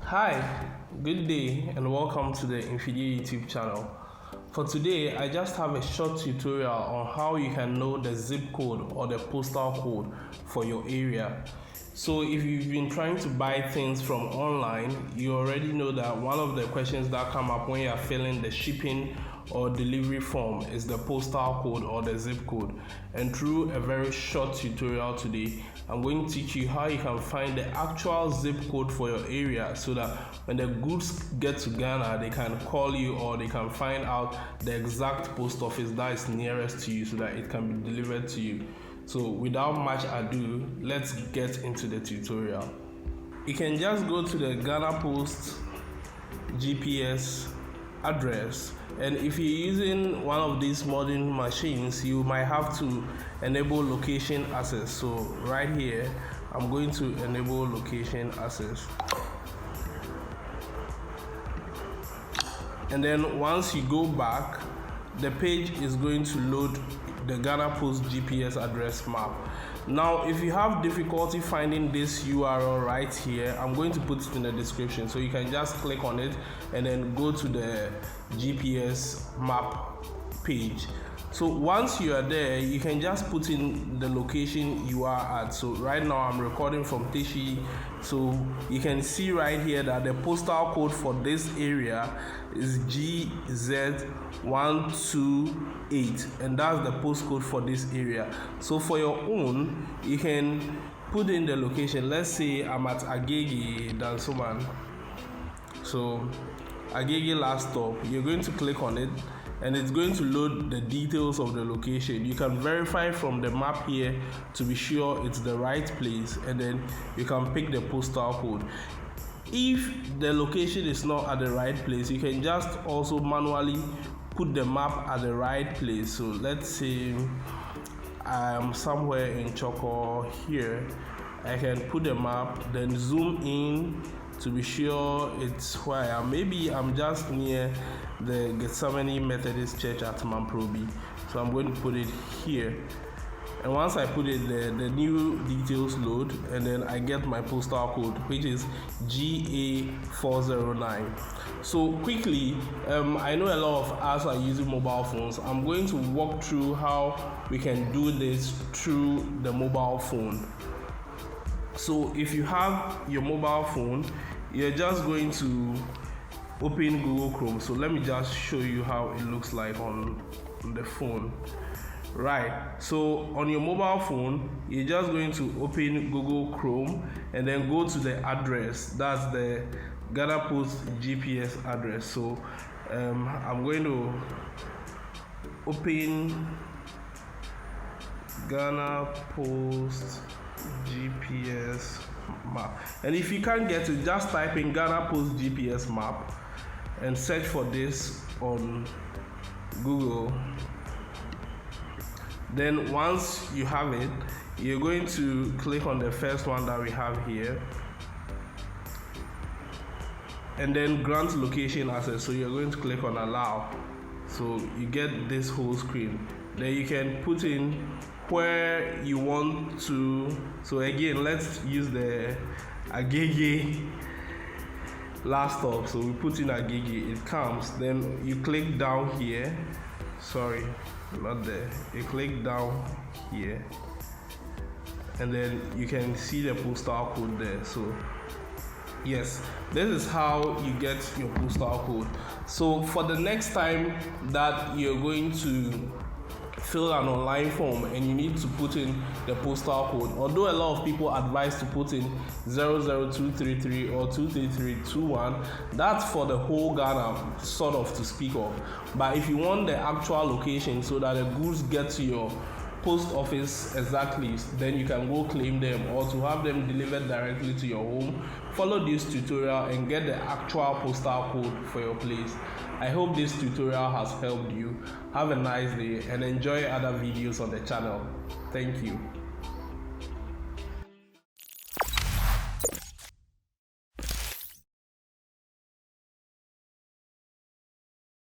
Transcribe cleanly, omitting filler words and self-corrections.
Hi, good day and welcome to the Infidie YouTube channel. For today, I just have a short tutorial on how you can know the zip code or the postal code for your area. So if you've been trying to buy things from online, you already know that one of the questions that come up when you're filling the shipping or delivery form is the postal code or the zip code. And through a very short tutorial today, I'm going to teach you how you can find the actual zip code for your area so that when the goods get to Ghana, they can call you or they can find out the exact post office that is nearest to you so that it can be delivered to you. So without much ado, let's get into the tutorial. You can just go to the Ghana Post GPS address, and if you're using one of these modern machines, you might have to enable location access. So right here, I'm going to enable location access. And then once you go back, the page is going to load the Ghana Post GPS address map. Now, if you have difficulty finding this URL right here, I'm going to put it in the description, so you can just click on it and then go to the GPS map page. So once you are there, you can just put in the location you are at. So right now I'm recording from Teshie, so you can see right here that the postal code for this area is GZ128, and that's the postcode for this area. So for your own, you can put in the location. Let's say I'm at Agege Dansoman, so Agege last stop. You're going to click on it and it's going to load the details of the location. You can verify from the map here to be sure it's the right place, and then you can pick the postal code. If the location is not at the right place, you can just also manually put the map at the right place. So let's say I'm somewhere in Choco here. I can put the map, then zoom in to be sure it's where I am. Maybe I'm just near the Gethsemane Methodist Church at Mamprobi, so I'm going to put it here. And once I put it there, the new details load, and then I get my postal code, which is GA409. So quickly, I know a lot of us are using mobile phones. I'm going to walk through how we can do this through the mobile phone. So if you have your mobile phone, you're just going to open Google Chrome. So let me just show you how it looks like on the phone. Right, so on your mobile phone, you're just going to open Google Chrome and then go to the address. That's the Ghana Post GPS address. So I'm going to open Ghana Post GPS map, and if you can't get it, just type in Ghana Post GPS map and search for this on Google. Then once you have it, you're going to click on the first one that we have here, and then grant location access. So you're going to click on allow, so you get this whole screen. Then you can put in where you want to. So again, let's use the Agege last stop. So we put in Agege, it comes, then you click down here. Sorry, not there. You click down here, and then you can see the postal code there. So yes, this is how you get your postal code. So for the next time that you're going to fill an online form and you need to put in the postal code, although a lot of people advise to put in 00233 or 23321, that's for the whole Ghana, sort of, to speak of. But if you want the actual location so that the goods get to your post office exactly, then you can go claim them or to have them delivered directly to your home. Follow this tutorial and get the actual postal code for your place. I hope this tutorial has helped you. Have a nice day and enjoy other videos on the channel. Thank you.